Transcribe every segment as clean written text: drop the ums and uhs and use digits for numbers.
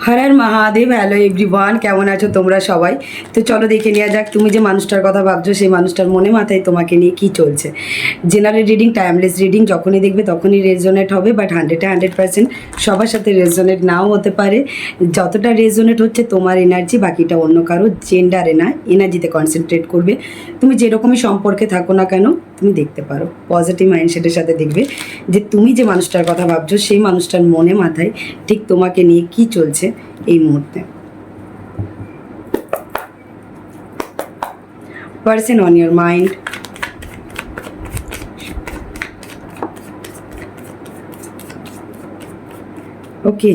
Har Har Mahadev. Hello everyone, কেমন আছো তোমরা সবাই? তো চলো দেখে নেওয়া যাক তুমি যে মানুষটার কথা ভাবছো সেই মানুষটার মনে মাথায় তোমাকে নিয়ে কী চলছে। জেনারেল রিডিং, টাইমলেস রিডিং, যখনই দেখবে তখনই রেজোনেট হবে, বাট 100% সবার সাথে রেজোনেট নাও হতে পারে। যতটা রেজোনেট হচ্ছে তোমার এনার্জি, বাকিটা অন্য কারো জেন্ডারে না, এনার্জিতে কনসেন্ট্রেট করবে। তুমি যেরকমই সম্পর্কে থাকো না কেন তুমি দেখতে পারো পজিটিভ মাইন্ডসেটের সাথে দেখবে যে তুমি যে মানুষটার কথা ভাবছো সেই মানুষটার মনে মাথায় ঠিক তোমাকে নিয়ে কী চলছে এই মুহূর্তে। Person on your mind, okay.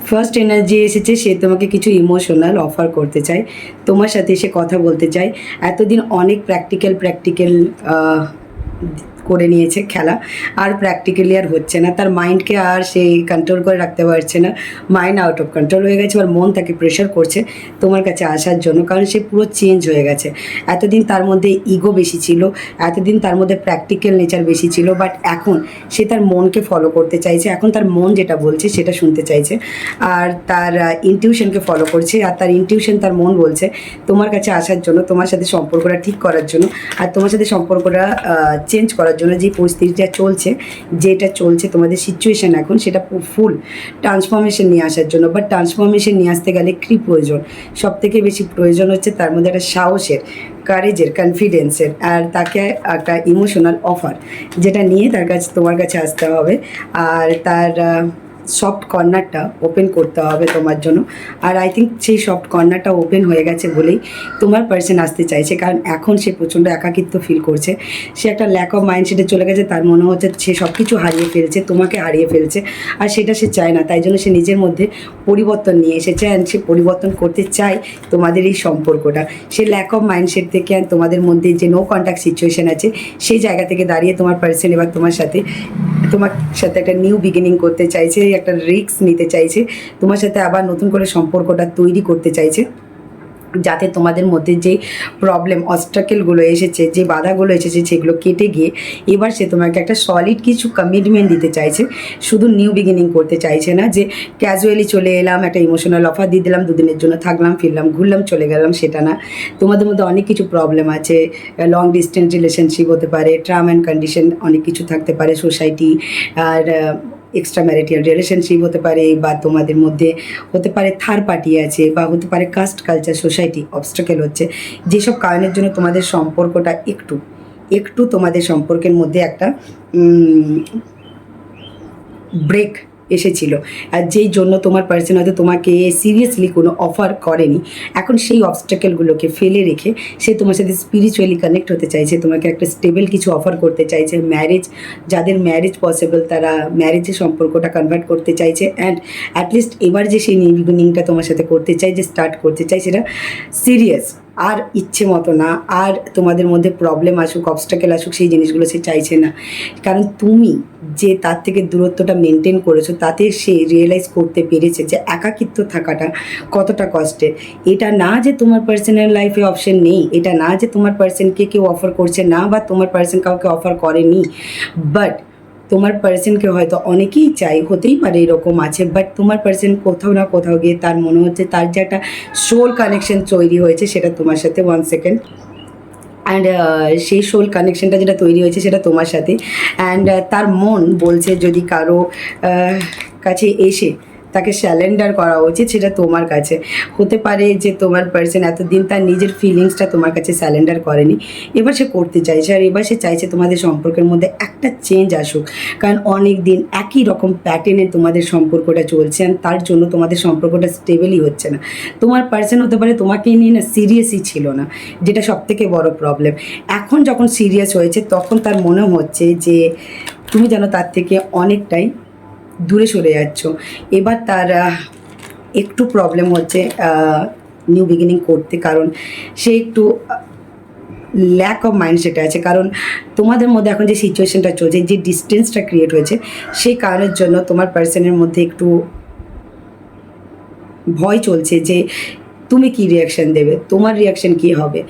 First energy এসেছে, সে তোমাকে কিছু ইমোশনাল অফার করতে চায়, তোমার সাথে সে কথা বলতে চায়। এতদিন অনেক প্র্যাকটিক্যাল করে নিয়েছে খেলা, আর প্র্যাকটিক্যালি আর হচ্ছে না, তার মাইন্ডকে আর সে কন্ট্রোল করে রাখতে পারছে না। মাইন্ড আউট অফ কন্ট্রোল হয়ে গেছে, আর মন তাকে প্রেশার করছে তোমার কাছে আসার জন্য, কারণ সে পুরো চেঞ্জ হয়ে গেছে। এতদিন তার মধ্যে ইগো বেশি ছিল, এতদিন তার মধ্যে প্র্যাকটিক্যাল নেচার বেশি ছিল, বাট এখন সে তার মনকে ফলো করতে চাইছে। এখন তার মন যেটা বলছে সেটা শুনতে চাইছে, আর তার ইনটিউশনকে ফলো করছে। আর তার ইনটিউশন, তার মন বলছে তোমার কাছে আসার জন্য, তোমার সাথে সম্পর্কটা ঠিক করার জন্য, আর তোমার সাথে সম্পর্কটা চেঞ্জ করার জন্য। যে পরিস্থিতিটা চলছে, যেটা চলছে তোমাদের সিচুয়েশান এখন, সেটা ফুল ট্রান্সফরমেশন নিয়ে আসার জন্য। বাট ট্রান্সফরমেশন নিয়ে আসতে গেলে কী প্রয়োজন? সব থেকে বেশি প্রয়োজন হচ্ছে তার মধ্যে একটা সাহসের, কারেজের, কনফিডেন্সের, আর তাকে একটা ইমোশনাল অফার, যেটা নিয়ে তার কাছে, তোমার কাছে আসতে হবে। আর তার সফট কর্নারটা ওপেন করতে হবে তোমার জন্য। আর আই থিঙ্ক সেই সফট কর্নারটা ওপেন হয়ে গেছে বলেই তোমার পার্সন আসতে চাইছে, কারণ এখন সে প্রচণ্ড একাকিত্ব ফিল করছে। সে একটা ল্যাক অফ মাইন্ডসেটে চলে গেছে, তার মনে হচ্ছে সে সব কিছু হারিয়ে ফেলছে, তোমাকে হারিয়ে ফেলছে, আর সেটা সে চায় না। তাই জন্য সে নিজের মধ্যে পরিবর্তন নিয়ে এসেছে, অ্যান্ড সে পরিবর্তন করতে চায় তোমাদের এই সম্পর্কটা। সে ল্যাক অফ মাইন্ডসেট থেকে, অ্যান্ড তোমাদের মধ্যে যে নো কন্ট্যাক্ট সিচুয়েশান আছে সেই জায়গা থেকে দাঁড়িয়ে তোমার পার্সন এবার তোমার সাথে একটা নিউ বিগিনিং করতে চাইছে, একটা রিস্ক নিতে চাইছে, তোমার সাথে আবার নতুন করে সম্পর্কটা তৈরি করতে চাইছে, যাতে তোমাদের মধ্যে যে প্রবলেম, অবস্টাকেলগুলো এসেছে, যে বাধাগুলো এসেছে, সেগুলো কেটে গিয়ে এবার সে তোমাকে একটা সলিড কিছু কমিটমেন্ট দিতে চাইছে। শুধু নিউ বিগিনিং করতে চাইছে না যে ক্যাজুয়ালি চলে এলাম, একটা ইমোশনাল অফার দিয়ে দিলাম, দুদিনের জন্য থাকলাম, ফিরলাম, ঘুরলাম, চলে গেলাম, সেটা না। তোমাদের মধ্যে অনেক কিছু প্রবলেম আছে, লং ডিস্টেন্স রিলেশনশিপ হতে পারে, টার্ম অ্যান্ড কন্ডিশন অনেক কিছু থাকতে পারে, সোসাইটি, আর এক্সট্রা ম্যারিটাল রিলেশনশিপ হতে পারে, বা তোমাদের মধ্যে হতে পারে থার্ড পার্টি আছে, বা হতে পারে কাস্ট, কালচার, সোসাইটি অবস্টাকেল হচ্ছে। যেসব কারণের জন্য তোমাদের সম্পর্কটা একটু তোমাদের সম্পর্কের মধ্যে একটা ব্রেক এসেছিল, আর যেই জন্য তোমার পার্সন হয়তো তোমাকে সিরিয়াসলি কোনো অফার করেনি। এখন সেই অবস্টাকেলগুলোকে ফেলে রেখে সে তোমার সাথে স্পিরিচুয়ালি কানেক্ট হতে চাইছে, তোমাকে একটা স্টেবল কিছু অফার করতে চাইছে। ম্যারেজ, যাদের ম্যারেজ পসিবল তারা ম্যারেজের সম্পর্কটা কনভার্ট করতে চাইছে, অ্যান্ড অ্যাটলিস্ট এবার যে সেই নিউ বিগিনিংটা তোমার সাথে করতে চাই, যে স্টার্ট করতে চাই, সেটা সিরিয়াস, আর ইচ্ছে মতো না। আর তোমাদের মধ্যে প্রবলেম আসুক, অবস্টাকেল আসুক, সেই জিনিসগুলো সে চাইছে না, কারণ তুমি যে তার থেকে দূরত্বটা মেনটেন করেছো, তাতে সে রিয়েলাইজ করতে পেরেছে যে একাকিত্ব থাকাটা কতটা কষ্টের। এটা না যে তোমার পার্সোনাল লাইফে অপশন নেই, এটা না যে তোমার পার্সনকে কেউ অফার করছে না, বা তোমার পার্সন কাউকে অফার করেনি, বাট তোমার পার্সনকে হয়তো অনেকেই চাই, হতেই পারে এরকম আছে, বাট তোমার পার্সন কোথাও না কোথাও গিয়ে তার মনে হচ্ছে তার যে একটা সোল কানেকশন তৈরি হয়েছে সেটা তোমার সাথে, 1 সেকেন্ড, অ্যান্ড সেই সোল কানেকশনটা যেটা তৈরি হয়েছে সেটা তোমার সাথে। অ্যান্ড তার মন বলছে যদি কারো কাছে এসে তাকে স্যালেন্ডার করা উচিত, সেটা তোমার কাছে। হতে পারে যে তোমার পার্সন এতদিন তার নিজের ফিলিংসটা তোমার কাছে স্যালেন্ডার করেনি, এবার সে করতে চাইছে, আর এবার সে চাইছে তোমাদের সম্পর্কের মধ্যে একটা চেঞ্জ আসুক, কারণ অনেক দিন একই রকম প্যাটার্নে তোমাদের সম্পর্কটা চলছে, আর তার জন্য তোমাদের সম্পর্কটা স্টেবলই হচ্ছে না। তোমার পার্সন হতে পারে তোমাকে নিয়ে না সিরিয়াসই ছিল না, যেটা সবথেকে বড় প্রবলেম। এখন যখন সিরিয়াস হয়েছে তখন তার মনে হচ্ছে যে তুমি যেন তার থেকে অনেকটাই দূরে সরে যাচ্ছ। এবার তার একটু প্রবলেম হচ্ছে নিউ বিগিনিং করতে, কারণ সে একটু ল্যাক অফ মাইন্ডসেটে আছে। কারণ তোমাদের মধ্যে এখন যে সিচুয়েশনটা চলছে, যে ডিস্টেন্সটা ক্রিয়েট হয়েছে, সেই কারণের জন্য তোমার পার্সনের মধ্যে একটু ভয় চলছে যে তুমি কি রিয়াকশান দেবে, তোমার রিয়াকশান কী হবে।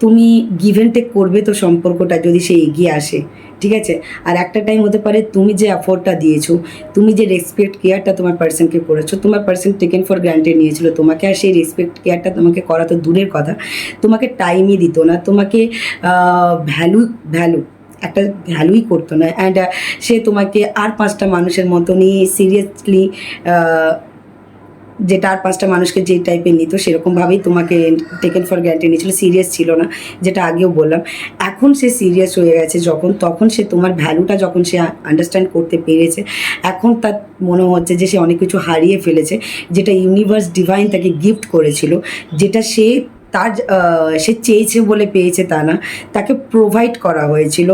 তুমি গিভ অ্যান্ড টেক করবে তো সম্পর্কটা যদি সে এগিয়ে আসে, ঠিক আছে। আর একটা টাইম হতে পারে তুমি যে এফোর্টটা দিয়েছো, তুমি যে রেসপেক্ট কেয়ারটা তোমার পার্সনকে করেছো, তোমার পার্সন টেকেন ফর গ্রান্টেড নিয়েছিল তোমাকে, আর সেই রেসপেক্ট কেয়ারটা তোমাকে করা তো দূরের কথা, তোমাকে টাইমই দিত না, তোমাকে ভ্যালু ভ্যালু একটা ভ্যালুই করতো না। অ্যান্ড সে তোমাকে আর 5টা মানুষের মতনই সিরিয়াসলি, যেটা আর 5টা মানুষকে যে টাইপের নিত সেরকমভাবেই তোমাকে টেকেন ফর গ্রান্টেড নিয়েছিল, সিরিয়াস ছিল না, যেটা আগেও বললাম। এখন সে সিরিয়াস হয়ে গেছে যখন, তখন সে তোমার ভ্যালুটা যখন সে আন্ডারস্ট্যান্ড করতে পেরেছে, এখন তার মনে হচ্ছে যে সে অনেক কিছু হারিয়ে ফেলেছে, যেটা ইউনিভার্স ডিভাইন তাকে গিফট করেছিল, যেটা সে তার সে চেয়েছে বলে পেয়েছে তা না, তাকে প্রোভাইড করা হয়েছিল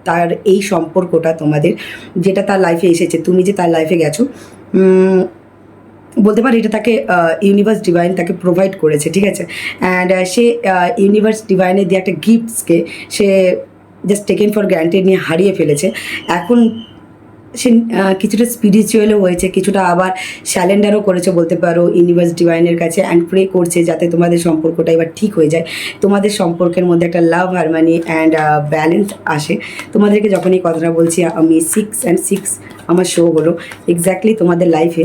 তার এই সম্পর্কটা তোমাদের, যেটা তার লাইফে এসেছে, তুমি যে তার লাইফে গেছো, বলতে পারি এটা তাকে ইউনিভার্স ডিভাইন তাকে প্রোভাইড করেছে, ঠিক আছে। অ্যান্ড সে ইউনিভার্স ডিভাইনের দিয়ে একটা গিফটসকে সে জাস্ট টেকেন ফর গ্রান্টেড নিয়ে হারিয়ে ফেলেছে। এখন সে কিছুটা স্পিরিচুয়ালও হয়েছে, কিছুটা আবার স্যালেন্ডারও করেছে বলতে পারো ইউনিভার্স ডিভাইনের কাছে, অ্যান্ড প্রে করছে যাতে তোমাদের সম্পর্কটা এবার ঠিক হয়ে যায়, তোমাদের সম্পর্কের মধ্যে একটা লাভ হারমানি অ্যান্ড ব্যালেন্স আসে। তোমাদেরকে যখন এই কথাটা বলছি, আমি 6 and 6 আমার শো হলো, এক্স্যাক্টলি তোমাদের লাইফে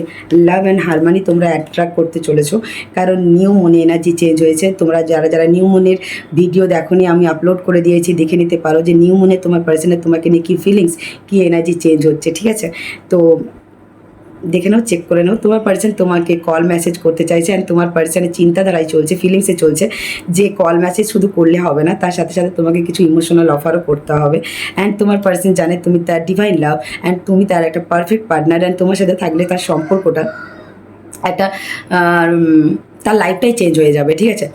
লাভ অ্যান্ড হারমানি তোমরা অ্যাট্রাক্ট করতে চলেছো, কারণ নিউ মুনে এনার্জি চেঞ্জ হয়েছে। তোমরা যারা যারা নিউ মুনের ভিডিও দেখোনি, আমি আপলোড করে দিয়েছি, দেখে নিতে পারো যে নিউ মুনে তোমার পার্সনের তোমাকে নিয়ে কী ফিলিংস, কী এনার্জি চেঞ্জ হচ্ছে, ঠিক আছে। তো দেখে নাও, চেক করে নাও। তোমার পার্সন তোমাকে কল মেসেজ করতে চাইছে, অ্যান্ড তোমার পার্সনের চিন্তাধারায় চলছে, ফিলিংসে চলছে যে কল মেসেজ শুধু করলে হবে না, তার সাথে সাথে তোমাকে কিছু ইমোশনাল অফারও করতে হবে। অ্যান্ড তোমার পার্সন জানে তুমি তার ডিভাইন লাভ, অ্যান্ড তুমি তার একটা পারফেক্ট পার্টনার, অ্যান্ড তোমার সাথে থাকলে তার সম্পর্কটা একটা তার লাইফটাই চেঞ্জ হয়ে যাবে, ঠিক আছে।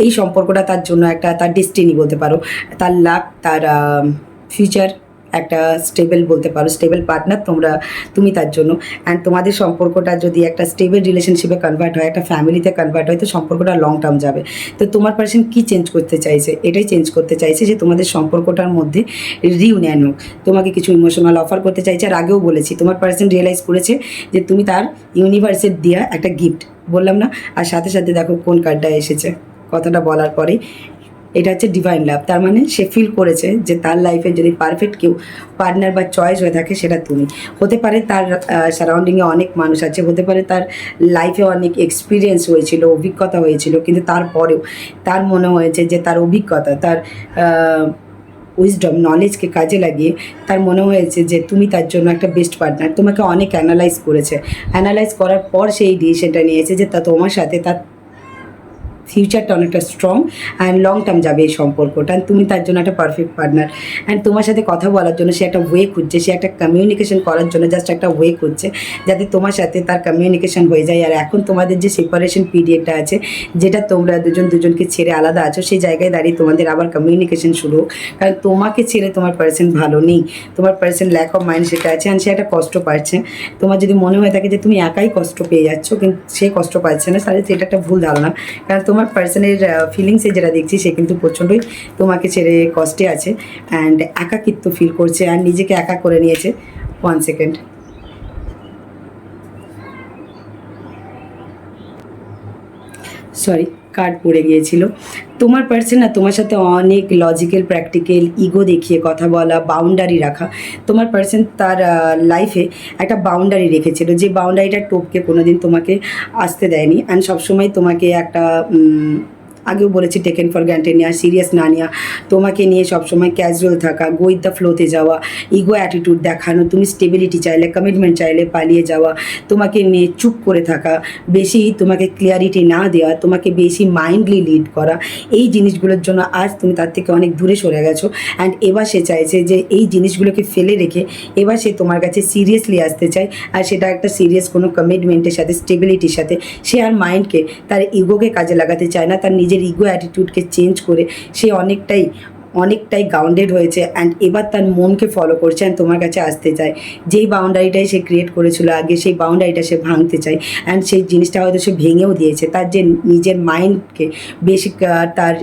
এই সম্পর্কটা তার জন্য একটা তার ডেস্টিনি বলতে পারো, তার লাক, তার ফিউচার, একটা স্টেবল বলতে পারো, স্টেবল পার্টনার তুমি তার জন্য। অ্যান্ড তোমাদের সম্পর্কটা যদি একটা স্টেবল রিলেশনশিপে কনভার্ট হয়, একটা ফ্যামিলিতে কনভার্ট হয়, তো সম্পর্কটা লং টার্ম যাবে। তো তোমার পার্সন কী চেঞ্জ করতে চাইছে, এটাই চেঞ্জ করতে চাইছে যে তোমাদের সম্পর্কটার মধ্যে রিউনিয়ন হোক, তোমাকে কিছু ইমোশনাল অফার করতে চাইছে। আর আগেও বলেছি তোমার পার্সন রিয়েলাইজ করেছে যে তুমি তার ইউনিভার্সের দেওয়া একটা গিফট, বললাম না। আর সাথে সাথে দেখো কোন কার্ডটা এসেছে কথাটা বলার পরেই, এটা হচ্ছে ডিভাইন লাভ। তার মানে সে ফিল করেছে যে তার লাইফে যদি পারফেক্ট কেউ পার্টনার বা চয়েস হয়ে থাকে সেটা তুমি। হতে পারে তার সারাউন্ডিংয়ে অনেক মানুষ আছে, হতে পারে তার লাইফে অনেক এক্সপিরিয়েন্স হয়েছিল, অভিজ্ঞতা হয়েছিল, কিন্তু তারপরেও তার মনে হয়েছে যে তার অভিজ্ঞতা, তার উইজডম, নলেজকে কাজে লাগিয়ে তার মনে হয়েছে যে তুমি তার জন্য একটা বেস্ট পার্টনার। তোমাকে অনেক অ্যানালাইজ করেছে, অ্যানালাইজ করার পর সেই ডিসিশনটা নিয়েছে যে তা তোমার সাথে তার ফিউচারটা অনেকটা স্ট্রং অ্যান্ড লং টার্ম যাবে এই সম্পর্কটা, অ্যান্ড তুমি তার জন্য একটা পারফেক্ট পার্টনার। অ্যান্ড তোমার সাথে কথা বলার জন্য সে একটা ওয়ে খুঁজছে, সে একটা কমিউনিকেশন করার জন্য জাস্ট একটা ওয়ে খুঁজছে যাতে তোমার সাথে তার কমিউনিকেশন হয়ে যায়। আর এখন তোমাদের যে সেপারেশন পিরিয়ডটা আছে, যেটা তোমরা দুজনকে ছেড়ে আলাদা আছো, সেই জায়গায় দাঁড়িয়ে তোমাদের আবার কমিউনিকেশন শুরু হোক, কারণ তোমাকে ছেড়ে তোমার পার্সন ভালো নেই, তোমার পার্সন ল্যাক অফ মাইন্ড সেটা আছে, অ্যান্ড সে একটা কষ্ট পাচ্ছে। তোমার যদি মনে হয়ে থাকে যে তুমি একাই কষ্ট পেয়ে যাচ্ছ, কিন্তু সে কষ্ট পাচ্ছে না, তাহলে সেটা একটা ভুল ধারণা, কারণ তোমার পার্সনের ফিলিংসে যেটা দেখছি সে কিন্তু প্রচণ্ডই তোমাকে ছেড়ে কষ্টে আছে, অ্যান্ড একাকিত্ব ফিল করছে, আর নিজেকে একা করে নিয়েছে। 1 সেকেন্ড, সরি কার্ড পড়ে গিয়েছিল। তোমার পার্সন না তোমার সাথে অনেক লজিক্যাল, প্র্যাকটিক্যাল, ইগো দেখিয়ে কথা বলা, বাউন্ডারি রাখা। তোমার পার্সন তার লাইফে একটা বাউন্ডারি রেখেছিল, যে বাউন্ডারিটা টপকে কোনো দিন তোমাকে আসতে দেয়নি, অ্যান্ড সবসময় তোমাকে একটা আগেও বলেছি টেকেন ফর গ্রান্টেড নেওয়া, সিরিয়াস না নেওয়া, তোমাকে নিয়ে সবসময় ক্যাজুয়াল থাকা, গো উইথ দ্য ফ্লোতে যাওয়া, ইগো অ্যাটিটিউড দেখানো, তুমি স্টেবিলিটি চাইলে, কমিটমেন্ট চাইলে পালিয়ে যাওয়া, তোমাকে নিয়ে চুপ করে থাকা, বেশি তোমাকে ক্লিয়ারিটি না দেওয়া, তোমাকে বেশি মাইন্ডলি লিড করা, এই জিনিসগুলোর জন্য আজ তুমি তার থেকে অনেক দূরে সরে গেছো। অ্যান্ড এবার সে চাইছে যে এই জিনিসগুলোকে ফেলে রেখে এবার সে তোমার কাছে সিরিয়াসলি আসতে চায়, আর সেটা একটা সিরিয়াস কোনো কমিটমেন্টের সাথে, স্টেবিলিটির সাথে। সে আর মাইন্ডকে, তার ইগোকে কাজে লাগাতে চায় না, তার নিজের ইগো অ্যাটিটিউডকে চেঞ্জ করে সে অনেকটাই অনেকটাই গ্রাউন্ডেড হয়েছে অ্যান্ড এবার তার মনকে ফলো করছে অ্যান্ড তোমার কাছে আসতে চায়। যেই বাউন্ডারিটাই সে ক্রিয়েট করেছিল আগে, সেই বাউন্ডারিটা সে ভাঙতে চায় অ্যান্ড সেই জিনিসটা হয়তো সে ভেঙেও দিয়েছে। তার যে নিজের মাইন্ডকে বেশি তার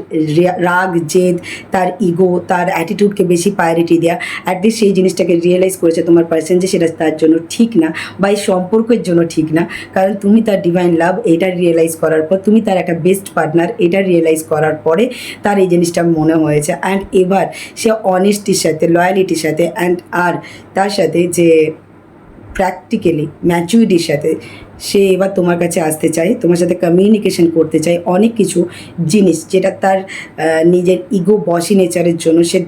রাগ, জেদ, তার ইগো, তার অ্যাটিটিউডকে বেশি প্রায়োরিটি দেওয়া, অ্যাটলিস্ট সেই জিনিসটাকে রিয়েলাইজ করেছে তোমার পার্সন যে সেটা তার জন্য ঠিক না বা এই সম্পর্কের জন্য ঠিক না। কারণ তুমি তার ডিভাইন লাভ এটা রিয়েলাইজ করার পর, তুমি তার একটা বেস্ট পার্টনার এটা রিয়েলাইজ করার পরে তার এই জিনিসটা মনে হয়েছে। অ্যান্ড এবার সে অনেস্টির সাথে, লয়ালিটির সাথে অ্যান্ড আর তার সাথে যে প্র্যাকটিক্যালি ম্যাচুরিটির সাথে সে এবার তোমার কাছে আসতে চায়, তোমার সাথে কমিউনিকেশন করতে চায়। অনেক কিছু জিনিস যেটা তার নিজের ইগো বসি নেচারের জন্য সে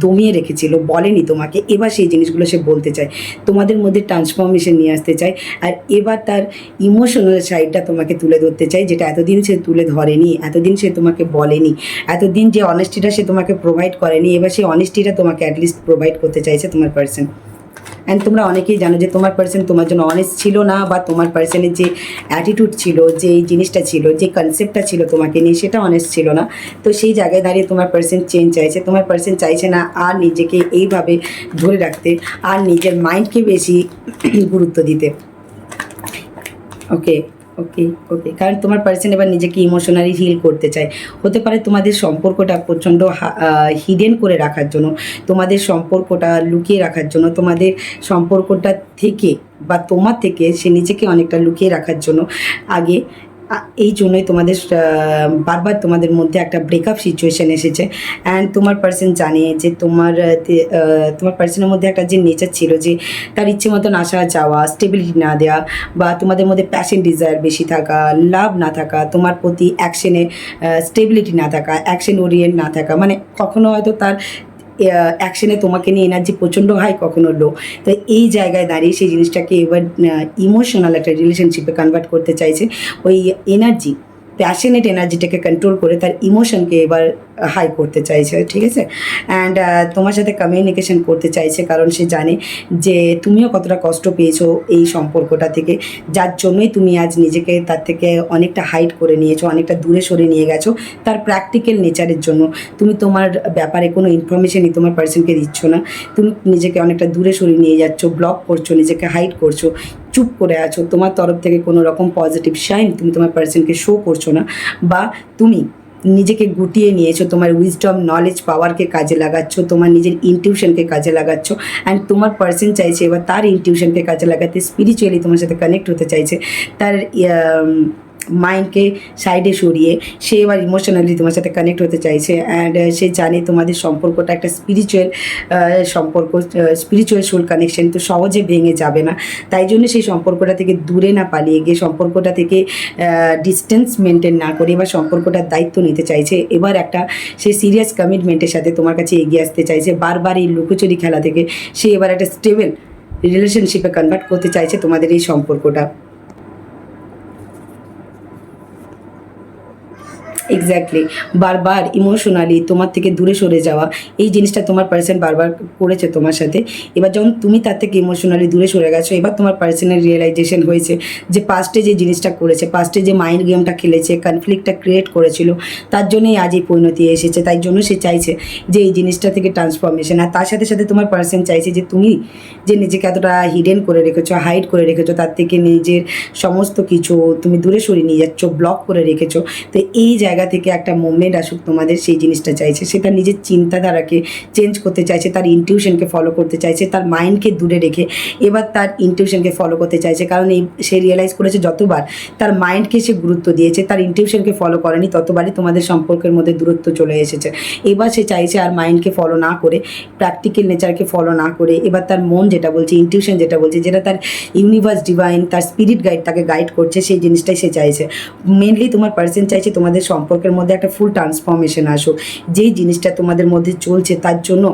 দমিয়ে রেখেছিল, বলেনি তোমাকে, এবার সেই জিনিসগুলো সে বলতে চায়, তোমাদের মধ্যে ট্রান্সফরমেশন নিয়ে আসতে চায়। আর এবার তার ইমোশনাল সাইডটা তোমাকে তুলে ধরতে চায়, যেটা এতদিন সে তুলে ধরেনি, এতদিন সে তোমাকে বলেনি, এতদিন যে অনেস্টিটা সে তোমাকে প্রোভাইড করেনি, এবার সেই অনেস্টিটা তোমাকে অ্যাটলিস্ট প্রোভাইড করতে চাইছে তোমার পার্সন। অ্যান্ড তোমরা অনেকেই জানো যে তোমার পার্সন তোমার জন্য অনেস্ট ছিল না, বা তোমার পার্সনের যে অ্যাটিটিউড ছিল, যে এই জিনিসটা ছিল, যে কনসেপ্টটা ছিল তোমাকে নিয়ে, সেটা অনেস্ট ছিল না। তো সেই জায়গায় দাঁড়িয়ে তোমার পার্সন চেঞ্জ চাইছে। তোমার পার্সন চাইছে না আর নিজেকে এইভাবে ধরে রাখতে, আর নিজের মাইন্ডকে বেশি গুরুত্ব দিতে। ওকে ওকে ওকে, কারণ তোমার পার্সন এবার নিজেকে ইমোশনালি হিল করতে চায়। হতে পারে তোমাদের সম্পর্কটা প্রচণ্ড হিডেন করে রাখার জন্য, তোমাদের সম্পর্কটা লুকিয়ে রাখার জন্য, তোমাদের সম্পর্কটা থেকে বা তোমার থেকে সে নিজেকে অনেকটা লুকিয়ে রাখার জন্য আগে এই জন্যই তোমাদের বারবার তোমাদের মধ্যে একটা ব্রেকআপ সিচুয়েশান এসেছে। অ্যান্ড তোমার পার্সন জানে যে তোমার পার্সনের মধ্যে একটা যে নেচার ছিল, যে তার ইচ্ছে মতন আসা যাওয়া, স্টেবিলিটি না দেওয়া, বা তোমাদের মধ্যে প্যাশন ডিজায়ার বেশি থাকা, লাভ না থাকা, তোমার প্রতি অ্যাকশনে স্টেবিলিটি না থাকা, অ্যাকশন ওরিয়েন্ট না থাকা, মানে কখনো হয়তো তার অ্যাকশনে তোমাকে নিয়ে এনার্জি প্রচণ্ড হাই, কখনো লো। তো এই জায়গায় দাঁড়িয়ে সেই জিনিসটাকে এবার ইমোশনাল একটা রিলেশনশিপে কনভার্ট করতে চাইছে। ওই এনার্জি, প্যাশনেট এনার্জিটাকে কন্ট্রোল করে তার ইমোশনকে এবার হাই করতে চাইছে, ঠিক আছে। অ্যান্ড তোমার সাথে কমিউনিকেশন করতে চাইছে, কারণ সে জানে যে তুমিও কতটা কষ্ট পেয়েছো এই সম্পর্কটা থেকে, যার জন্যই তুমি আজ নিজেকে তার থেকে অনেকটা হাইড করে নিয়েছো, অনেকটা দূরে সরে নিয়ে গেছো। তার প্র্যাকটিক্যাল নেচারের জন্য তুমি তোমার ব্যাপারে কোনো ইনফরমেশনই তোমার পার্সনকে দিচ্ছ না, তুমি নিজেকে অনেকটা দূরে সরিয়ে নিয়ে যাচ্ছ, ব্লক করছো, নিজেকে হাইড করছো, চুপ করে আছো। তোমার তরফ থেকে কোনো রকম পজিটিভ সাইন তুমি তোমার পার্সনকে শো করছো না, বা তুমি নিজেকে গুটিয়ে নিয়েছো, তোমার উইজডম, নলেজ, পাওয়ারকে কাজে লাগাচ্ছ, তোমার নিজের ইনটিউশনকে কাজে লাগাচ্ছ। অ্যান্ড তোমার পার্সন চাইছে এবার তার ইনটিউশনকে কাজে লাগাতে, স্পিরিচুয়ালি তোমার সাথে কানেক্ট হতে চাইছে। তার মাইন্ডকে সাইডে সরিয়ে সে এবার ইমোশনালি তোমার সাথে কানেক্ট হতে চাইছে। অ্যান্ড সে জানে তোমাদের সম্পর্কটা একটা স্পিরিচুয়াল সম্পর্ক, স্পিরিচুয়াল সোল কানেকশন, তো সহজে ভেঙে যাবে না। তাই জন্য সেই সম্পর্কটা থেকে দূরে না পালিয়ে গিয়ে, সম্পর্কটা থেকে ডিস্টেন্স মেনটেন না করে এবার সম্পর্কটার দায়িত্ব নিতে চাইছে। এবার একটা সে সিরিয়াস কমিটমেন্টের সাথে তোমার কাছে এগিয়ে আসতে চাইছে। বারবার এই লুকোচুরি খেলা থেকে সে এবার একটা স্টেবল রিলেশনশিপে কনভার্ট করতে চাইছে তোমাদের এই সম্পর্কটা। এক্স্যাক্টলি, বারবার ইমোশনালি তোমার থেকে দূরে সরে যাওয়া, এই জিনিসটা তোমার পার্সন বারবার করেছে তোমার সাথে। এবার যখন তুমি তার থেকে ইমোশনালি দূরে সরে গেছো, এবার তোমার পার্সনের রিয়েলাইজেশন হয়েছে যে পাস্টে যে জিনিসটা করেছে, পাস্টে যে মাইন্ড গেমটা খেলেছে, কনফ্লিক্টটা ক্রিয়েট করেছিল, তার জন্যই আজ এই পরিণতি এসেছে। তাই জন্য সে চাইছে যে এই জিনিসটা থেকে ট্রান্সফরমেশন। আর তার সাথে সাথে তোমার পার্সন চাইছে যে তুমি যে নিজেকে এতটা হিডেন করে রেখেছো, হাইড করে রেখেছো, তার থেকে নিজের সমস্ত কিছু তুমি দূরে সরিয়ে নিয়ে যাচ্ছ, ব্লক করে রেখেছো। তো এই জায়গা থেকে একটা মুভমেন্ট আসুক তোমাদের, সেই জিনিসটা চাইছে। সে তার নিজের চিন্তাধারাকে চেঞ্জ করতে চাইছে, তার ইনটিউশনকে ফলো করতে চাইছে, তার মাইন্ডকে দূরে রেখে এবার তার ইনটিউশনকে ফলো করতে চাইছে। কারণ সে রিয়েলাইজ করেছে যতবার তার মাইন্ডকে সে গুরুত্ব দিয়েছে, তার ইনটিউশনকে ফলো করেনি, ততবারই তোমাদের সম্পর্কের মধ্যে দূরত্ব চলে এসেছে। এবার সে চাইছে আর মাইন্ডকে ফলো না করে, প্র্যাকটিক্যাল নেচারকে ফলো না করে, এবার তার মন যেটা বলছে, ইনটিউশন যেটা বলছে, যেটা তার ইউনিভার্স, ডিভাইন, তার স্পিরিট গাইড তাকে গাইড করছে, সেই জিনিসটাই সে চাইছে। মেনলি তোমার পার্সন চাইছে তোমাদের সম্পর্কের মধ্যে একটা ফুল ট্রান্সফরমেশন আসুক। যেই জিনিসটা তোমাদের মধ্যে চলছে তার জন্য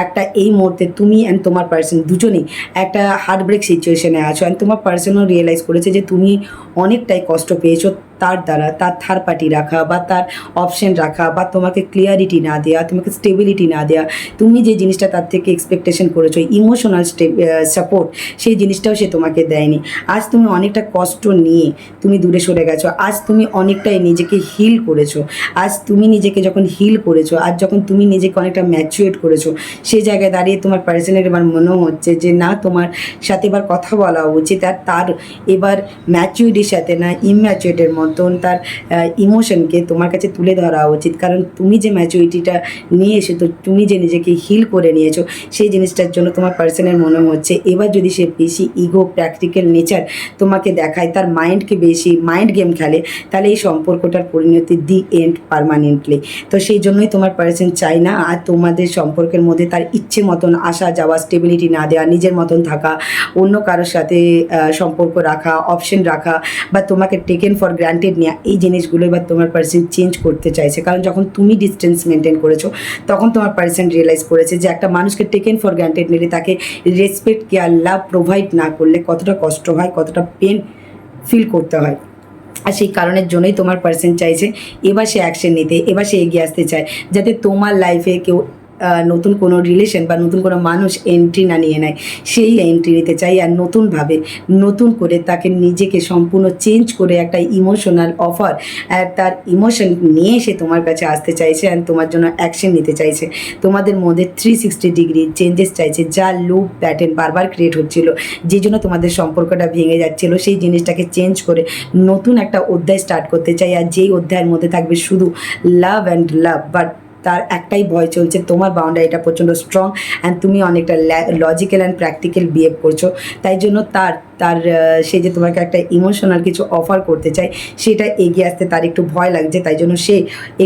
একটা এই মুহূর্তে তুমি অ্যান্ড তোমার পার্সন দুজনেই একটা হার্ট ব্রেক সিচুয়েশনে আছো। অ্যান্ড তোমার পার্সনও রিয়েলাইজ করেছে যে তুমি অনেকটাই কষ্ট পেয়েছো তার দ্বারা, তার থার্ড পার্টি রাখা বা তার অপশন রাখা বা তোমাকে ক্লিয়ারিটি না দেওয়া, তোমাকে স্টেবিলিটি না দেওয়া, তুমি যে জিনিসটা তার থেকে এক্সপেকটেশন করেছো ইমোশনাল সাপোর্ট, সেই জিনিসটাও সে তোমাকে দেয়নি। আজ তুমি অনেকটা কষ্ট নিয়ে তুমি দূরে সরে গেছো, আজ তুমি অনেকটাই নিজেকে হিল করেছো। আজ তুমি নিজেকে যখন হিল করেছো, আজ যখন তুমি নিজেকে অনেকটা ম্যাচুরেট করেছো, সেই জায়গায় দাঁড়িয়ে তোমার পার্সনের এবার মনে হচ্ছে যে না, তোমার সাথে এবার কথা বলা উচিত। আর তার এবার ম্যাচুরিটির সাথে না ইম্যাচুরেটের মতন তার ইমোশনকে তোমার কাছে তুলে ধরা উচিত। কারণ তুমি যে ম্যাচুরিটিটা নিয়ে এসে, তো তুমি যে নিজেকে হিল করে নিয়েছো, সেই জিনিসটার জন্য তোমার পার্সনের মনে হচ্ছে এবার যদি সে বেশি ইগো প্র্যাকটিক্যাল নেচার তোমাকে দেখায়, তার মাইন্ডকে বেশি মাইন্ড গেম খেলে, তাহলে এই সম্পর্কটার পরিণতি দি এন্ড পারমানেন্টলি। তো সেই জন্যই তোমার পার্সন চাই না আর তোমাদের সম্পর্কের মধ্যে তার ইচ্ছে মতন আসা যাওয়া, স্টেবিলিটি না দেওয়া, নিজের মতন থাকা, অন্য কারোর সাথে সম্পর্ক রাখা, অপশন রাখা বা তোমাকে টেকেন ফর গ্রান্টেড নেওয়া, এই জিনিসগুলো এবার তোমার পার্সন চেঞ্জ করতে চাইছে। কারণ যখন তুমি ডিস্টেন্স মেনটেন করেছো, তখন তোমার পার্সন রিয়েলাইজ করেছে যে একটা মানুষকে টেকেন ফর গ্রান্টেড নিলে, তাকে রেসপেক্ট, কেয়ার, লাভ প্রোভাইড না করলে কতটা কষ্ট হয়, কতটা পেন ফিল করতে হয়। আর সেই কারণের জন্যই তোমার পার্সন চাইছে এবার সে অ্যাকশন নিতে, এবার সে এগিয়ে আসতে চায়, যাতে তোমার লাইফে কেউ নতুন কোনো রিলেশন বা নতুন কোনো মানুষ এন্ট্রি না নিয়ে নেয়, সেই এন্ট্রি নিতে চাই। আর নতুনভাবে নতুন করে তাকে নিজেকে সম্পূর্ণ চেঞ্জ করে একটা ইমোশনাল অফার, আর তার ইমোশন নিয়ে সে তোমার কাছে আসতে চাইছে অ্যান্ড তোমার জন্য অ্যাকশন নিতে চাইছে। তোমাদের মধ্যে 360 ডিগ্রি চেঞ্জেস চাইছে। যা লুপ প্যাটার্ন বারবার ক্রিয়েট হচ্ছিল, যে জন্য তোমাদের সম্পর্কটা ভেঙে যাচ্ছিল, সেই জিনিসটাকে চেঞ্জ করে নতুন একটা অধ্যায় স্টার্ট করতে চাই। আর যেই অধ্যায়ের মধ্যে থাকবে শুধু লাভ অ্যান্ড লাভ, বাট তার একটাই ভয় চলছে, তোমার বাউন্ডারিটা প্রচণ্ড স্ট্রং অ্যান্ড তুমি অনেকটা লজিক্যাল অ্যান্ড প্র্যাকটিক্যাল বিহেভ করছো। তাই জন্য তার সে যে তোমাকে একটা ইমোশনাল কিছু অফার করতে চায়, সেটা এগিয়ে আসতে তার একটু ভয় লাগছে। তাই জন্য সে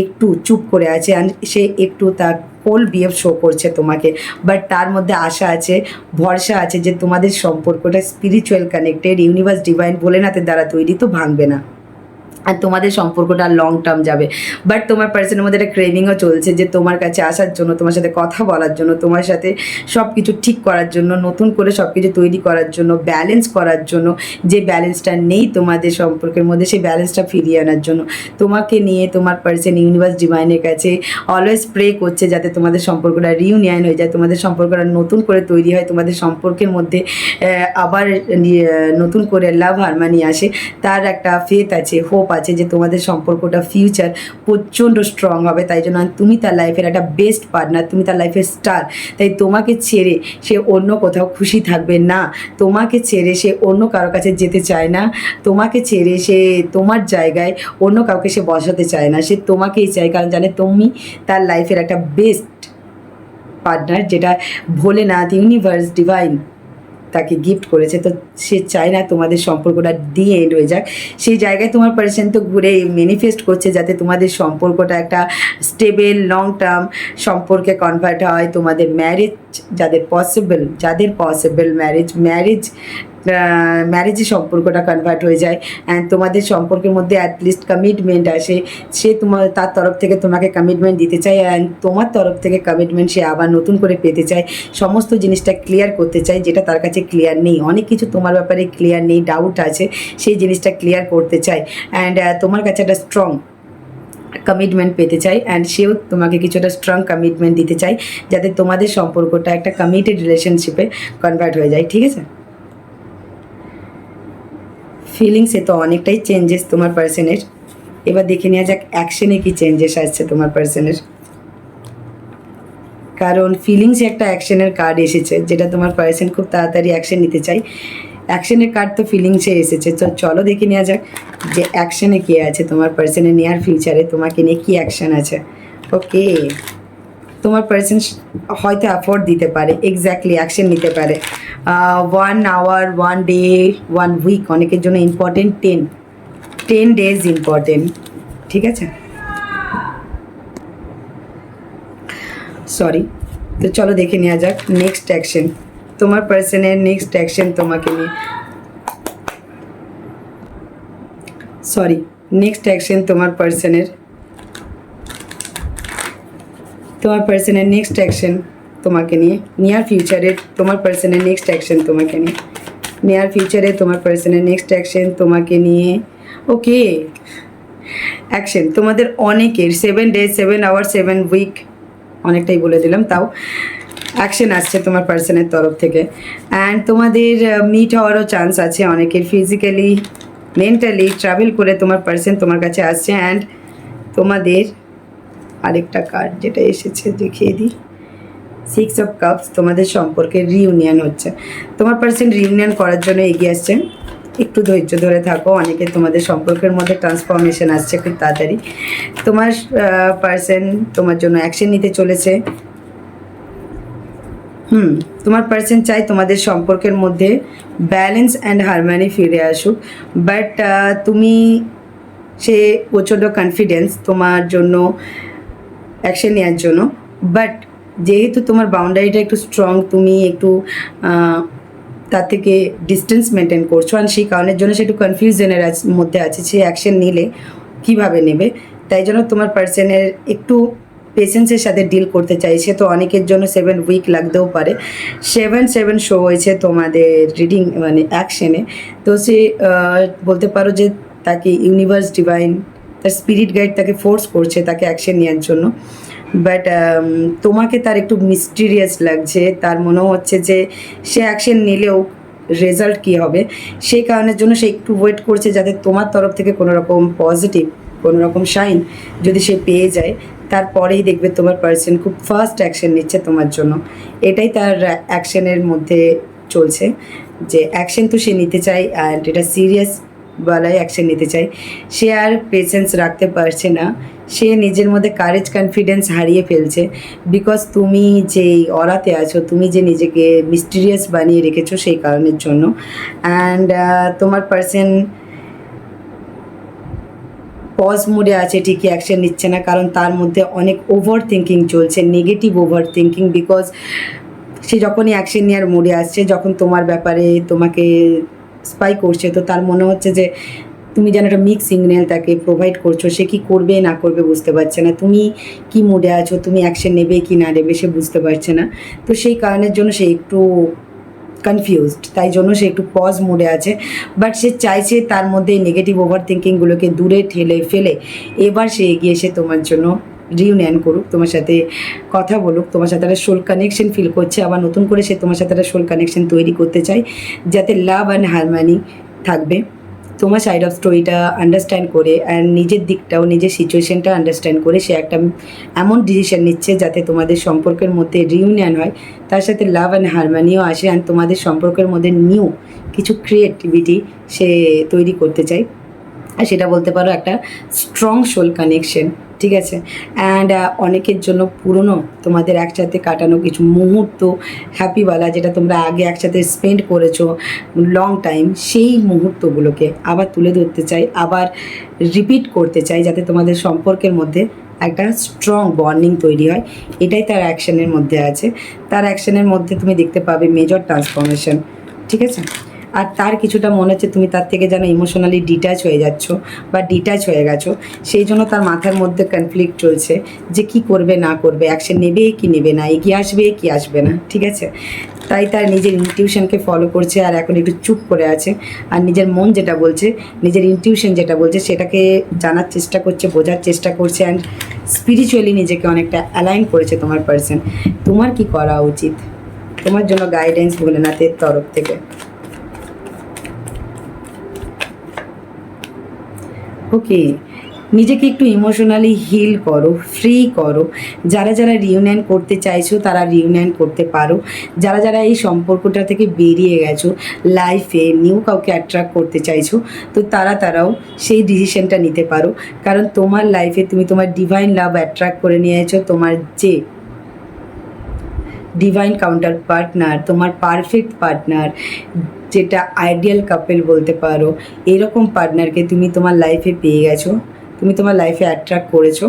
একটু চুপ করে আছে অ্যান্ড সে একটু তার কোল্ড বিহেভ শো করছে তোমাকে। বাট তার মধ্যে আশা আছে, ভরসা আছে যে তোমাদের সম্পর্কটা স্পিরিচুয়াল কানেক্টেড, ইউনিভার্স ডিভাইন ভোলেনাথের দ্বারা তৈরি, তো ভাঙবে না আর তোমাদের সম্পর্কটা লং টার্ম যাবে। বাট তোমার পার্সনের মধ্যে একটা ক্রেভিংও চলছে যে তোমার কাছে আসার জন্য, তোমার সাথে কথা বলার জন্য, তোমার সাথে সব কিছু ঠিক করার জন্য, নতুন করে সব কিছু তৈরি করার জন্য, ব্যালেন্স করার জন্য। যে ব্যালেন্সটা নেই তোমাদের সম্পর্কের মধ্যে, সেই ব্যালেন্সটা ফিরিয়ে আনার জন্য তোমাকে নিয়ে তোমার পার্সন ইউনিভার্স ডিভাইনের কাছে অলওয়েজ প্রে করছে যাতে তোমাদের সম্পর্কটা রিউনিয়ন হয়ে যায়, তোমাদের সম্পর্কটা নতুন করে তৈরি হয়, তোমাদের সম্পর্কের মধ্যে আবার নতুন করে লাভ হারমানি আসে। তার একটা ফেথ আছে, হোপ আছে যে তোমাদের সম্পর্কটা ফিউচার প্রচণ্ড স্ট্রং হবে। তাই জন্য তুমি তার লাইফের একটা বেস্ট পার্টনার, তুমি তার লাইফের স্টার। তাই তোমাকে ছেড়ে সে অন্য কোথাও খুশি থাকবে না, তোমাকে ছেড়ে সে অন্য কারোর কাছে যেতে চায় না, তোমাকে ছেড়ে সে তোমার জায়গায় অন্য কাউকে সে বসাতে চায় না, সে তোমাকেই চায়। কারণ জানে তুমি তার লাইফের একটা বেস্ট পার্টনার, যেটা ভোলেনাথ ইউনিভার্স ডিভাইন তাকে গিফট করেছে। তো সে চায় না তোমাদের সম্পর্কটা দিয়ে এন্ড হয়ে যাক। সেই জায়গায় তোমার পার্সন তো ঘুরে ম্যানিফেস্ট করছে যাতে তোমাদের সম্পর্কটা একটা স্টেবল লং টার্ম সম্পর্কে কনভার্ট হয়। তোমাদের ম্যারেজ যাদের পসিবল ম্যারেজে সম্পর্কটা কনভার্ট হয়ে যায় অ্যান্ড তোমাদের সম্পর্কের মধ্যে অ্যাটলিস্ট কমিটমেন্ট আসে। সে তার তরফ থেকে তোমাকে কমিটমেন্ট দিতে চায় অ্যান্ড তোমার তরফ থেকে কমিটমেন্ট সে আবার নতুন করে পেতে চায়। সমস্ত জিনিসটা ক্লিয়ার করতে চায় যেটা তার কাছে ক্লিয়ার নেই। অনেক কিছু তোমার ব্যাপারে ক্লিয়ার নেই, ডাউট আছে, সেই জিনিসটা ক্লিয়ার করতে চায় অ্যান্ড তোমার কাছে একটা স্ট্রং কমিটমেন্ট পেতে চাই অ্যান্ড সেও তোমাকে কিছুটা স্ট্রং কমিটমেন্ট দিতে চাই যাতে তোমাদের সম্পর্কটা একটা কমিটেড রিলেশনশিপে কনভার্ট হয়ে যায়। ঠিক আছে, ফিলিংসে তো অনেকটাই চেঞ্জেস তোমার পার্সনের। এবার দেখে নেওয়া যাক অ্যাকশনে কি চেঞ্জেস আসছে তোমার পার্সনের। কারণ ফিলিংসে একটা অ্যাকশনের কার্ড এসেছে যেটা তোমার পার্সন খুব তাড়াতাড়ি অ্যাকশন নিতে চাই। অ্যাকশনের কার্ড তো ফিলিংসে এসেছে, তো চলো দেখে নেওয়া যাক যে অ্যাকশনে কে আছে তোমার পার্সনের নিয়ার ফিউচারে, তোমাকে নিয়ে কী অ্যাকশন আছে। ওকে, তোমার পার্সন হয়তো অ্যাফোর্ড দিতে পারে, এক্স্যাক্টলি অ্যাকশন নিতে পারে। 1 আওয়ার, 1 ডে, 1 উইক, অনেকের জন্য ইম্পর্টেন্ট। 10 days important. ঠিক আছে, সরি। তো চলো দেখে নেওয়া যাক নেক্সট অ্যাকশন তোমার পার্সনের। নেক্সট অ্যাকশন তোমাকে নিয়ে, নেক্সট অ্যাকশন তোমার পার্সনের নেক্সট অ্যাকশন তোমাকে নিয়ে নিয়ার ফিউচারে। তোমার পার্সনের নেক্সট অ্যাকশন তোমাকে নিয়ে নিয়ার ফিউচারে, তোমার পার্সনের নেক্সট অ্যাকশন তোমাকে নিয়ে ওকে, অ্যাকশন তোমাদের অনেকের 7 ডেজ 7 আওয়ার 7 উইক, অনেকটাই বলে দিলাম তাও। অ্যাকশন আসছে তোমার পার্সনের তরফ থেকে, অ্যান্ড তোমাদের মিট হওয়ারও চান্স আছে অনেকের, ফিজিক্যালি মেন্টালি ট্রাভেল করে তোমার পার্সন তোমার কাছে আসছে। অ্যান্ড তোমাদের আরেকটা কার্ড যেটা এসেছে দেখিয়ে দিই, 6 অফ কাপস, তোমাদের সম্পর্কে রিউনিয়ন হচ্ছে। তোমার পার্সন রিউনিয়ন করার জন্য এগিয়ে আসছে, একটু ধৈর্য ধরে থাকো। অনেকে তোমাদের সম্পর্কের মধ্যে ট্রান্সফরমেশন আসছে খুব তাড়াতাড়ি। তোমার পার্সন তোমার জন্য অ্যাকশন নিতে চলেছে। তোমার পার্সন চাই তোমাদের সম্পর্কের মধ্যে ব্যালেন্স অ্যান্ড হারমোনি ফিরে আসুক, বাট তুমি সে প্রচণ্ড কনফিডেন্স তোমার জন্য অ্যাকশন নেওয়ার জন্য, বাট যেহেতু তোমার বাউন্ডারিটা একটু স্ট্রং, তুমি একটু তার থেকে ডিস্টেন্স মেনটেন করছো, আর সেই কারণের জন্য সে একটু কনফিউশনের মধ্যে আছে সে অ্যাকশন নিলে কীভাবে নেবে। তাই জন্য তোমার পার্সনের একটু পেশেন্সের সাথে ডিল করতে চাইছে। তো অনেকের জন্য 7 উইক লাগতেও পারে। 7 শো হয়েছে তোমাদের রিডিং মানে অ্যাকশনে। তো সে বলতে পারো যে তাকে ইউনিভার্স ডিভাইন তার স্পিরিট গাইড তাকে ফোর্স করছে তাকে অ্যাকশন নেওয়ার জন্য, বাট তোমাকে তার একটু মিস্টিরিয়াস লাগছে। তার মনে হচ্ছে যে সে অ্যাকশন নিলেও রেজাল্ট কী হবে সেই কারণের জন্য সে একটু ওয়েট করছে, যাতে তোমার তরফ থেকে কোনো রকম পজিটিভ কোনো রকম সাইন যদি সে পেয়ে যায়, তারপরেই দেখবে তোমার পার্সন খুব ফার্স্ট অ্যাকশন নিচ্ছে তোমার জন্য। এটাই তার অ্যাকশনের মধ্যে চলছে, যে অ্যাকশন তো সে নিতে চায়, অ্যান্ড এটা সিরিয়াস বেলায় অ্যাকশন নিতে চাই। সে আর পেশেন্স রাখতে পারছে না, সে নিজের মধ্যে কারেজ কনফিডেন্স হারিয়ে ফেলছে, বিকজ তুমি যে অরাতে আছো, তুমি যে নিজেকে মিস্টিরিয়াস বানিয়ে রেখেছো সেই কারণের জন্য। অ্যান্ড তোমার পার্সন পজ মোডে আছে ঠিকই, অ্যাকশন নিচ্ছে না, কারণ তার মধ্যে অনেক ওভার থিঙ্কিং চলছে, নেগেটিভ ওভার থিঙ্কিং। বিকজ সে যখনই অ্যাকশন নেওয়ার মোডে আসছে, যখন তোমার ব্যাপারে তোমাকে স্পাই করছে, তো তার মনে হচ্ছে যে তুমি যেন একটা মিক্স সিগন্যাল তাকে প্রোভাইড করছো, সে কি করবে না করবে বুঝতে পারছে না, তুমি কি মুডে আছো, তুমি অ্যাকশন নেবে কি না নেবে সে বুঝতে পারছে না। তো সেই কারণের জন্য সে একটু কনফিউজড, তাই জন্য সে একটু পজ মোডে আছে। বাট সে চাইছে তার মধ্যে নেগেটিভ ওভার থিঙ্কিংগুলোকে দূরে ঠেলে ফেলে এবার সে এগিয়ে এসে তোমার জন্য রিউনিয়ন করুক, তোমার সাথে কথা বলুক, তোমার সাথে একটা সোল কানেকশন ফিল করছে, আবার নতুন করে সে তোমার সাথে একটা সোল কানেকশন তৈরি করতে চায়, যাতে লাভ অ্যান্ড হারমোনি থাকবে। তোমার সাইড অফ স্টোরিটা আন্ডারস্ট্যান্ড করে অ্যান্ড নিজের দিকটাও নিজের সিচুয়েশনটা আন্ডারস্ট্যান্ড করে সে একটা এমন ডিসিশন নিচ্ছে যাতে তোমাদের সম্পর্কের মধ্যে রিউনিয়ন হয়, তার সাথে লাভ অ্যান্ড হারমোনিও আসে, অ্যান্ড তোমাদের সম্পর্কের মধ্যে নিউ কিছু ক্রিয়েটিভিটি সে তৈরি করতে চায়। আর সেটা বলতে পারো একটা স্ট্রং সোল কানেকশন, ঠিক আছে। অ্যান্ড অনেকের জন্য পুরনো তোমাদের একসাথে কাটানো কিছু মুহূর্ত হ্যাপিওয়ালা, যেটা তোমরা আগে একসাথে স্পেন্ড করেছো লং টাইম, সেই মুহূর্তগুলোকে আবার তুলে ধরতে চাই, আবার রিপিট করতে চাই, যাতে তোমাদের সম্পর্কের মধ্যে একটা স্ট্রং বন্ডিং তৈরি হয়। এটাই তার অ্যাকশনের মধ্যে আছে। তার অ্যাকশনের মধ্যে তুমি দেখতে পাবে মেজর ট্রান্সফরমেশন, ঠিক আছে। আর তার কিছুটা মনে হচ্ছে তুমি তার থেকে যেন ইমোশনালি ডিট্যাচ হয়ে যাচ্ছ বা ডিট্যাচ হয়ে গেছো, সেই জন্য তার মাথার মধ্যে কনফ্লিক্ট চলছে যে কি করবে না করবে, অ্যাকশন নেবে কি নেবে না, এগিয়ে আসবে কি আসবে না, ঠিক আছে। তাই তার নিজের ইনটিউশনকে ফলো করছে আর এখন একটু চুপ করে আছে, আর নিজের মন যেটা বলছে, নিজের ইনটিউশন যেটা বলছে সেটাকে জানার চেষ্টা করছে, বোঝার চেষ্টা করছে, অ্যান্ড স্পিরিচুয়ালি নিজেকে অনেকটা অ্যালাইন করেছে তোমার পার্সন। তোমার কি করা উচিত? তোমার জন্য গাইডেন্স ভোলেনাথের তরফ থেকে। ওকে, নিজেকে একটু ইমোশনালি হিল করো, ফ্রি করো। যারা যারা রিউনিয়ন করতে চাইছো তারা রিউনিয়ন করতে পারো। যারা যারা এই সম্পর্কটা থেকে বেরিয়ে গেছো, লাইফে নিউ কাউকে অ্যাট্রাক্ট করতে চাইছো, তো তারাও সেই ডিসিশনটা নিতে পারো। কারণ তোমার লাইফে তুমি তোমার ডিভাইন লাভ অ্যাট্রাক্ট করে নিয়েছো। তোমার যে ডিভাইন কাউন্টার পার্টনার, তোমার পারফেক্ট পার্টনার, যেটা আইডিয়াল কাপল বলতে পারো, এরকম পার্টনারকে তুমি তোমার লাইফে পেয়ে গেছো, তুমি তোমার লাইফে অ্যাট্রাক্ট করেছো।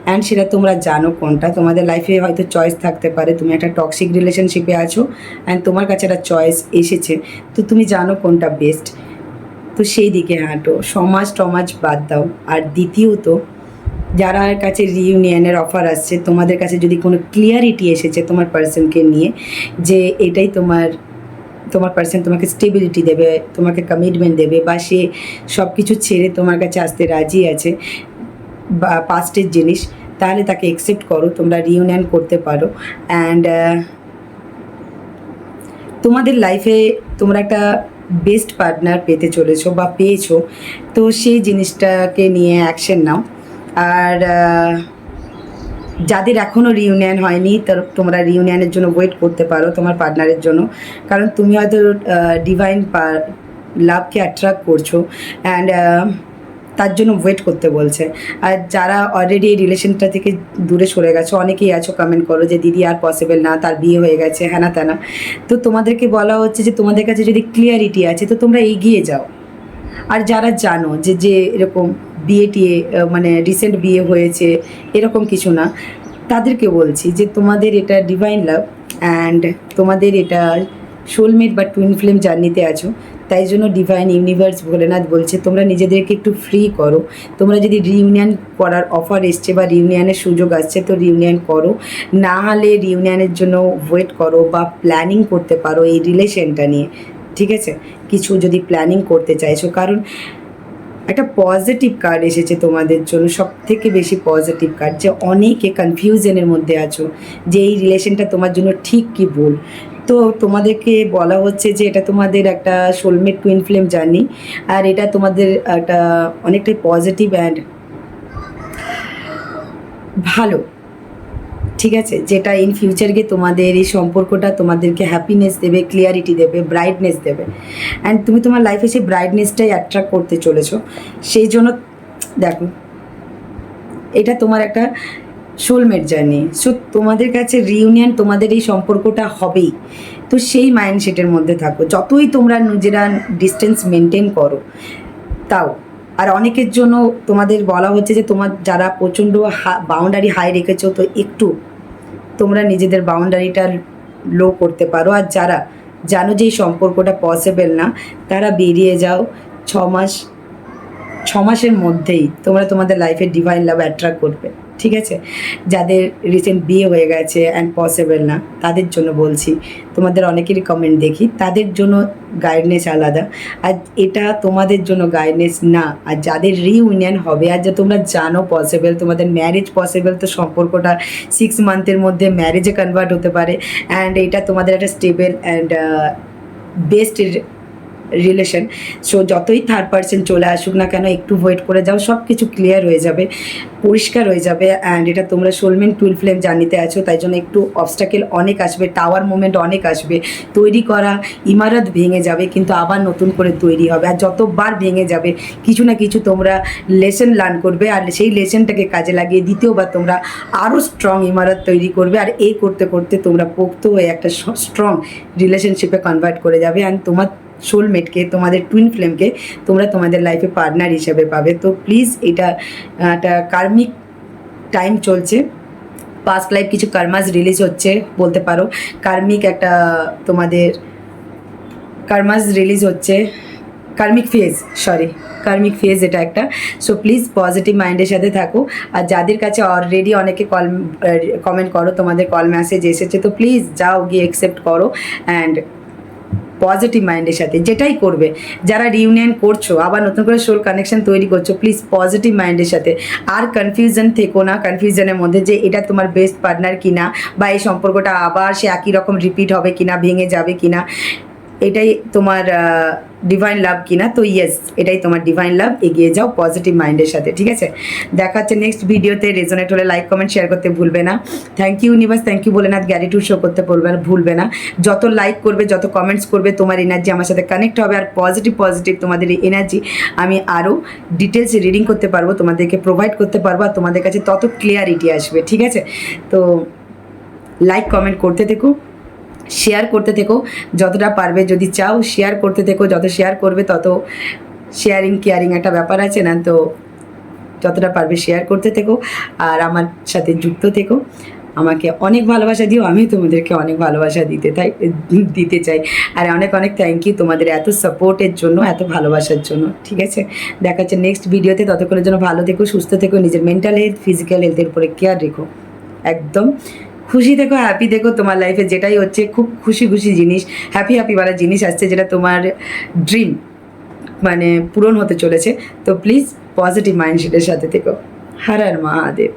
অ্যান্ড সেটা তোমরা জানো কোনটা। তোমাদের লাইফে হয়তো চয়েস থাকতে পারে, তুমি একটা টক্সিক রিলেশনশিপে আছো অ্যান্ড তোমার কাছে একটা চয়েস এসেছে, তো তুমি জানো কোনটা বেস্ট, তো সেই দিকে হাঁটো, সমাজ বাদ দাও। আর দ্বিতীয়ত, যারা কাছে রিইউনিয়নের অফার আসছে, তোমাদের কাছে যদি কোনো ক্লিয়ারিটি এসেছে তোমার পার্সনকে নিয়ে যে এটাই তোমার তোমার পার্সন তোমাকে স্টেবিলিটি দেবে, তোমাকে কমিটমেন্ট দেবে, বা সে সব কিছু ছেড়ে তোমার কাছে আসতে রাজি আছে, বা পাস্টের জিনিস, তাহলে তাকে অ্যাকসেপ্ট করো, তোমরা রিইউনিয়ন করতে পারো। অ্যান্ড তোমাদের লাইফে তোমরা একটা বেস্ট পার্টনার পেতে চলেছো বা পেয়েছো, তো সেই জিনিসটাকে নিয়ে অ্যাকশন নাও। আর যাদের এখনও রিইউনিয়ন হয়নি, তোমরা রিইউনিয়নের জন্য ওয়েট করতে পারো তোমার পার্টনারের জন্য, কারণ তুমি হয়তো ডিভাইন লাভকে অ্যাট্রাক্ট করছো, অ্যান্ড তার জন্য ওয়েট করতে বলছে। আর যারা অলরেডি এই রিলেশনটা থেকে দূরে সরে গেছো, অনেকেই আছো কমেন্ট করো যে দিদি আর পসিবল না, তার বিয়ে হয়ে গেছে, হ্যানা ত্যানা, তো তোমাদেরকে বলা হচ্ছে যে তোমাদের কাছে যদি ক্লিয়ারিটি আছে তো তোমরা এগিয়ে যাও। আর যারা জানো যে যে এরকম বিয়ে টিয়ে মানে রিসেন্ট বিয়ে হয়েছে এরকম কিছু না, তাদেরকে বলছি যে তোমাদের এটা ডিভাইন লাভ, অ্যান্ড তোমাদের এটা সোলমেট বা টুইন ফ্লেম জার্নিতে আছো। তাই জন্য ডিভাইন ইউনিভার্স ভোলেনাথ বলছে তোমরা নিজেদেরকে একটু ফ্রি করো। তোমরা যদি রিইউনিয়ন করার অফার এসছে বা রিইউনিয়নের সুযোগ আসছে তো রিইউনিয়ন করো, না হলে রিইউনিয়নের জন্য ওয়েট করো বা প্ল্যানিং করতে পারো এই রিলেশনটা নিয়ে, ঠিক আছে? কিছু যদি প্ল্যানিং করতে চাইছো, কারণ একটা পজিটিভ কার্ড এসেছে তোমাদের জন্য, সব থেকে বেশি পজিটিভ কার্ড, যে অনেকে কনফিউশনের মধ্যে আছো যে এই রিলেশনটা তোমার জন্য ঠিক কি ভুল। তো তোমাদেরকে বলা হচ্ছে যে এটা তোমাদের একটা সোলমেট টুইন ফ্লেম জার্নি, আর এটা তোমাদের একটা অনেকটাই পজিটিভ অ্যান্ড ভালো, ঠিক আছে? যেটা ইন ফিউচার গিয়ে তোমাদের এই সম্পর্কটা তোমাদেরকে হ্যাপিনেস দেবে, ক্লিয়ারিটি দেবে, ব্রাইটনেস দেবে, অ্যান্ড তুমি তোমার লাইফে সেই ব্রাইটনেসটাই অ্যাট্রাক্ট করতে চলেছো। সেই জন্য দেখো, এটা তোমার একটা সোলমেট জার্নি, সো তোমাদের কাছে রিইউনিয়ন, তোমাদের এই সম্পর্কটা হবেই। তো সেই মাইন্ডসেটের মধ্যে থাকো, যতই তোমরা নিজেরা ডিস্টেন্স মেনটেন করো তাও। আর অনেকের জন্য তোমাদের বলা হচ্ছে যে তোমার যারা প্রচণ্ড বাউন্ডারি হাই রেখেছো, তো একটু তোমরা নিজেদের বাউন্ডারিটা লো করতে পারো। আর যারা জানো যে এই সম্পর্কটা পসিবল না, তারা বেরিয়ে যাও। 6 মাস, 6 মাসের মধ্যেই তোমরা তোমাদের লাইফে ডিভাইন লাভ অ্যাট্রাক্ট করবে, ঠিক আছে? যাদের রিসেন্ট বিয়ে হয়ে গেছে অ্যান্ড পসিবল না, তাদের জন্য বলছি, তোমাদের অনেকেরই কমেন্ট দেখি, তাদের জন্য গাইডনেস আলাদা, আর এটা তোমাদের জন্য গাইডনেস না। আর যাদের রিইউনিয়ন হবে, আর যে তোমরা জানো পসিবল, তোমাদের ম্যারেজ পসিবল, তো সম্পর্কটা 6 মান্থের মধ্যে ম্যারেজে কনভার্ট হতে পারে, অ্যান্ড এটা তোমাদের একটা stable and best relation. So যতই থার্ড পার্সন চলে আসুক না কেন, একটু ওয়েট করে যাও, সব কিছু ক্লিয়ার হয়ে যাবে, পরিষ্কার হয়ে যাবে। অ্যান্ড এটা তোমরা সোলমেট টুইন ফ্লেম জার্নিতে আছো, তাই জন্য একটু অবস্টাকেল অনেক আসবে, টাওয়ার মুভমেন্ট অনেক আসবে, তৈরি করা ইমারত ভেঙে যাবে কিন্তু আবার নতুন করে তৈরি হবে। আর যতবার ভেঙে যাবে কিছু না কিছু তোমরা লেসন লার্ন করবে, আর সেই লেসনটাকে কাজে লাগিয়ে দ্বিতীয়বার তোমরা আরও স্ট্রং ইমারত তৈরি করবে। আর এই করতে করতে তোমরা পোক্ত হয়ে একটা স্ট্রং রিলেশনশিপে কনভার্ট করে যাবে, অ্যান্ড তোমার সোলমেটকে, তোমাদের টুইন ফ্লেমকে তোমরা তোমাদের লাইফে পার্টনার হিসেবে পাবে। তো প্লিজ, এটা একটা কার্মিক টাইম চলছে, পাস্ট লাইফ কিছু কার্মাস রিলিজ হচ্ছে বলতে পারো, কার্মিক একটা তোমাদের কার্মাস রিলিজ হচ্ছে, কার্মিক ফেজ এটা একটা। সো প্লিজ পজিটিভ মাইন্ডের সাথে থাকো। আর যাদের কাছে অলরেডি অনেকে কমেন্ট করো, তোমাদের কল মেসেজ এসেছে, তো প্লিজ যাও গিয়ে অ্যাকসেপ্ট করো, অ্যান্ড পজিটিভ মাইন্ডের সাথে যেটাই করবে, যারা রিইউনিয়ন করছো, আবার নতুন করে সোল কানেকশন তৈরি করছো, প্লিজ পজিটিভ মাইন্ডের সাথে। আর কনফিউশন থেকো না, কনফিউশনের মধ্যে যে এটা তোমার বেস্ট পার্টনার কিনা, বা এই সম্পর্কটা আবার সে একই রকম রিপিট হবে কিনা, ভেঙে যাবে কিনা, এটাই তোমার ডিভাইন লাভ কিনা। তো ইয়েস, এটাই তোমার ডিভাইন লাভ, এগিয়ে যাও পজিটিভ মাইন্ডের সাথে, ঠিক আছে? দেখা হচ্ছে নেক্সট ভিডিওতে। রেজোনেট হলে লাইক কমেন্ট শেয়ার করতে ভুলবে না। Thank you universe, thank you Bholenath, gratitude show করতে ভুলবে না। যত লাইক করবে, যত কমেন্টস করবে, তোমার এনার্জি আমার সাথে কানেক্ট হবে, আর পজিটিভ তোমাদের এই এনার্জি আমি আরও ডিটেলসে রিডিং করতে পারবো, তোমাদেরকে প্রোভাইড করতে পারবো, আর তোমাদের কাছে তত ক্লিয়ারিটি আসবে, ঠিক আছে? তো লাইক কমেন্ট করতে থেকো, শেয়ার করতে থেকো যতটা পারবে, যদি চাও শেয়ার করতে থেকো, যত শেয়ার করবে তত শেয়ারিং কেয়ারিং একটা ব্যাপার আছে না, তো যতটা পারবে শেয়ার করতে থেকো, আর আমার সাথে যুক্ত থেকো। আমাকে অনেক ভালোবাসা দিও, আমি তোমাদেরকে অনেক ভালোবাসা দিতে চাই। আর অনেক অনেক থ্যাংক ইউ তোমাদের এত সাপোর্টের জন্য, এত ভালোবাসার জন্য, ঠিক আছে? দেখা হচ্ছে নেক্সট ভিডিওতে। ততক্ষণের জন্য ভালো থেকো, সুস্থ থেকো, নিজের মেন্টাল হেলথ, ফিজিক্যাল হেলথের উপরে কেয়ার রেখো, একদম খুশি থেকো, হ্যাপি দেখো, তোমার লাইফে যেটাই হচ্ছে খুব খুশি খুশি জিনিস, হ্যাপি হ্যাপিওয়ালা জিনিস আসছে, যেটা তোমার ড্রিম মানে পূরণ হতে চলেছে। তো প্লিজ পজিটিভ মাইন্ডসেটের সাথে থেকো। হর হর মহাদেব।